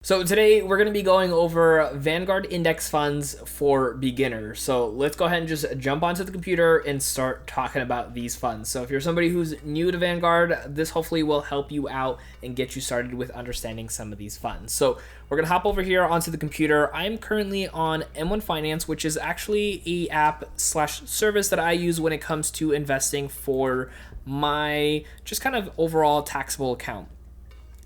So today we're going to be going over Vanguard index funds for beginners. So let's go ahead and just jump onto the computer and start talking about these funds. So if you're somebody who's new to Vanguard, this hopefully will help you out and get you started with understanding some of these funds. So we're going to hop over here onto the computer. I'm currently on M1 Finance, which is actually a app slash service that I use when it comes to investing for my just kind of overall taxable account.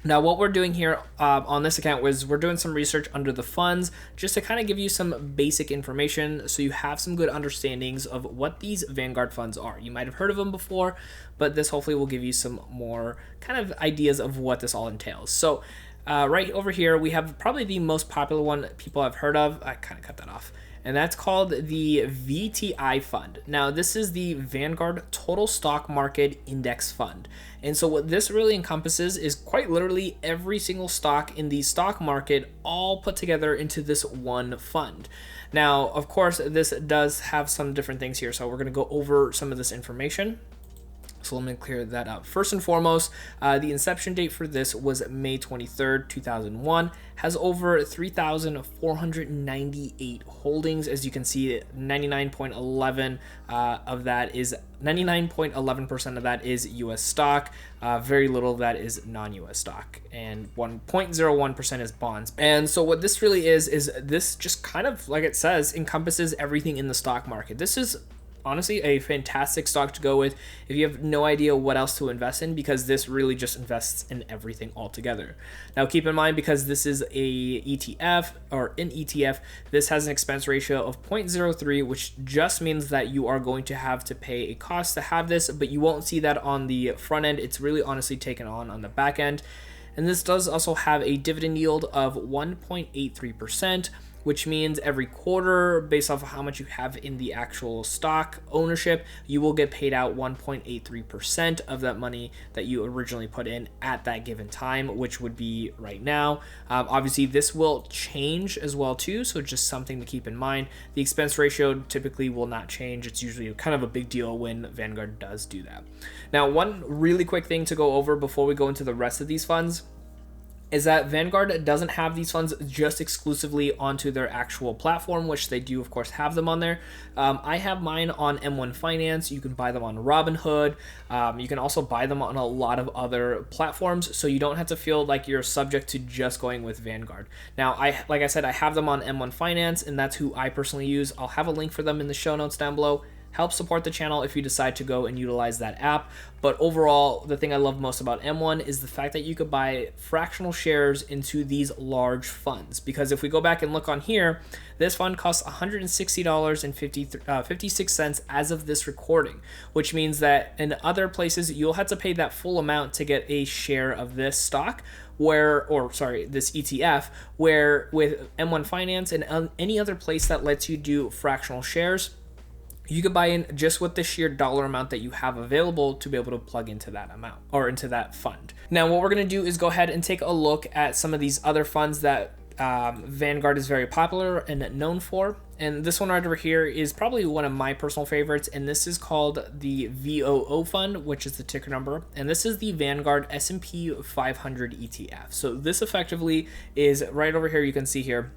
Now, what we're doing here on this account was we're doing some research under the funds just to kind of give you some basic information so you have some good understandings of what these Vanguard funds are. You might have heard of them before, but this hopefully will give you some more kind of ideas of what this all entails. So right over here, we have probably the most popular one people have heard of. I kind of cut that off. And that's called the VTI fund. Now, this is the Vanguard Total Stock Market Index Fund. And so what this really encompasses is quite literally every single stock in the stock market all put together into this one fund. Now, of course, this does have some different things here. So we're going to go over some of this information. So let me clear that up. First and foremost, the inception date for this was May 23rd, 2001. Has over 3,498 holdings. As you can see, 99.11 of that is 99.11% of that is U.S. stock. Very little of that is non-U.S. stock, and 1.01% is bonds. And so what this really is this just kind of, like it says, encompasses everything in the stock market. This is honestly a fantastic stock to go with if you have no idea what else to invest in, because this really just invests in everything altogether. Now keep in mind, because this is a ETF or an ETF, this has an expense ratio of 0.03, which just means that you are going to have to pay a cost to have this, but you won't see that on the front end. It's really honestly taken on the back end. And this does also have a dividend yield of 1.83%, which means every quarter, based off of how much you have in the actual stock ownership, you will get paid out 1.83% of that money that you originally put in at that given time, which would be right now. Obviously, this will change as well too, so just something to keep in mind. The expense ratio typically will not change. It's usually kind of a big deal when Vanguard does do that. Now, one really quick thing to go over before we go into the rest of these funds is that Vanguard doesn't have these funds just exclusively onto their actual platform, which they do, of course, have them on there. I have mine on M1 Finance. You can buy them on Robinhood. You can also buy them on a lot of other platforms, so you don't have to feel like you're subject to just going with Vanguard. Now, like I said, I have them on M1 Finance, and that's who I personally use. I'll have a link for them in the show notes down below. Help support the channel if you decide to go and utilize that app. But overall, the thing I love most about M1 is the fact that you could buy fractional shares into these large funds. Because if we go back and look on here, this fund costs $160.56 as of this recording, which means that in other places, you'll have to pay that full amount to get a share of this stock, this ETF, where with M1 Finance and any other place that lets you do fractional shares, you could buy in just with the sheer dollar amount that you have available to be able to plug into that amount or into that fund. Now, what we're going to do is go ahead and take a look at some of these other funds that Vanguard is very popular and known for. And this one right over here is probably one of my personal favorites, and this is called the VOO fund, which is the ticker number, and this is the Vanguard S&P 500 ETF. So this effectively is right over here, you can see here,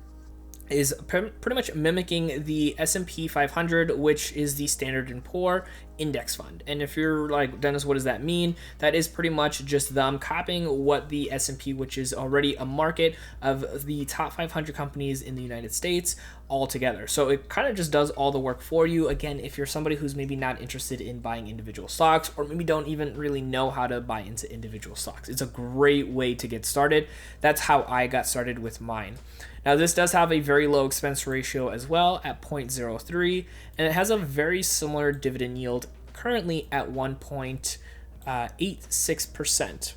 is pretty much mimicking the S&P 500, which is the Standard & Poor index fund. And if you're like, Dennis, what does that mean? That is pretty much just them copying what the S&P, which is already a market of the top 500 companies in the United States, all together. So it kind of just does all the work for you. Again, if you're somebody who's maybe not interested in buying individual stocks, or maybe don't even really know how to buy into individual stocks, it's a great way to get started. That's how I got started with mine. Now, this does have a very low expense ratio as well at 0.03, and it has a very similar dividend yield currently at 1.86%.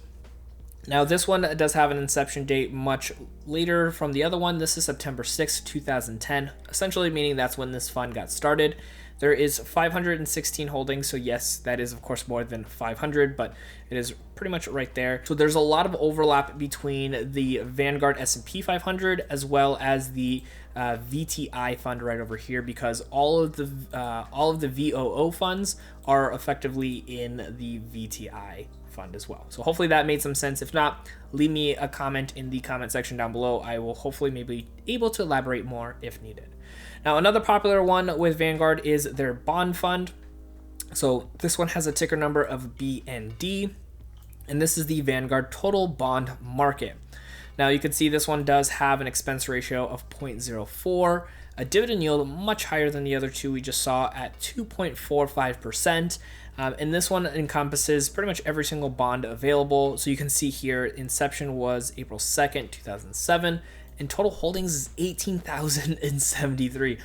Now, this one does have an inception date much later from the other one. This is September 6, 2010, essentially meaning that's when this fund got started. There is 516 holdings, so yes, that is of course more than 500, but it is pretty much right there. So there's a lot of overlap between the Vanguard S&P 500 as well as the VTI fund right over here, because all of the VOO funds are effectively in the VTI fund as well. So hopefully that made some sense. If not, leave me a comment in the comment section down below. I will hopefully maybe able to elaborate more if needed. Now, another popular one with Vanguard is their bond fund. So this one has a ticker number of BND, and this is the Vanguard Total Bond Market. Now you can see this one does have an expense ratio of 0.04, a dividend yield much higher than the other two we just saw at 2.45%. And this one encompasses pretty much every single bond available. So you can see here, inception was April 2nd, 2007, and total holdings is 18,073.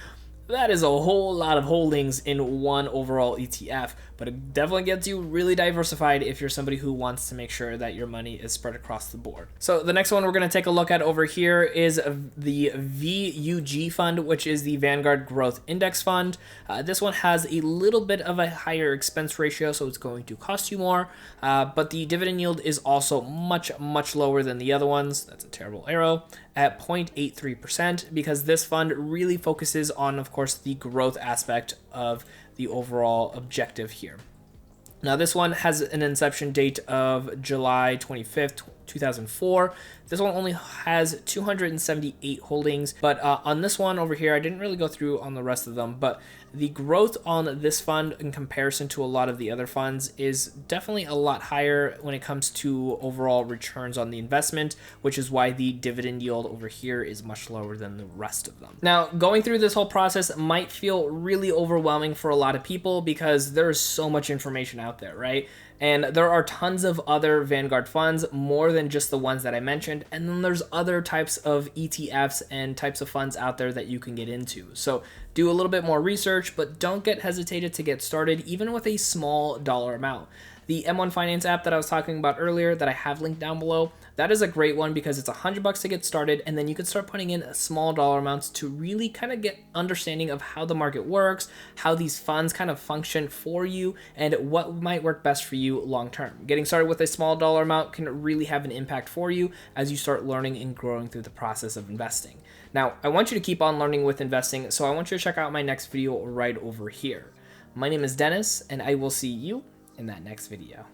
That is a whole lot of holdings in one overall ETF, but it definitely gets you really diversified if you're somebody who wants to make sure that your money is spread across the board. So the next one we're going to take a look at over here is the VUG fund, which is the Vanguard Growth Index Fund. This one has a little bit of a higher expense ratio, so it's going to cost you more, but the dividend yield is also much lower than the other ones. That's a terrible arrow, at 0.83%, because this fund really focuses on, of course, the growth aspect of the overall objective here. Now this one has an inception date of July 25th, 2004. This one only has 278 holdings, but on this one over here, I didn't really go through on the rest of them, but the growth on this fund in comparison to a lot of the other funds is definitely a lot higher when it comes to overall returns on the investment, which is why the dividend yield over here is much lower than the rest of them. Now, going through this whole process might feel really overwhelming for a lot of people because there is so much information out there, right? And there are tons of other Vanguard funds, more than just the ones that I mentioned. And then there's other types of ETFs and types of funds out there that you can get into. So do a little bit more research, but don't get hesitated to get started, even with a small dollar amount. The M1 Finance app that I was talking about earlier that I have linked down below, that is a great one because it's $100 to get started, and then you can start putting in small dollar amounts to really kind of get understanding of how the market works, how these funds kind of function for you, and what might work best for you long term. Getting started with a small dollar amount can really have an impact for you as you start learning and growing through the process of investing. Now, I want you to keep on learning with investing, so I want you to check out my next video right over here. My name is Dennis, and I will see you in that next video.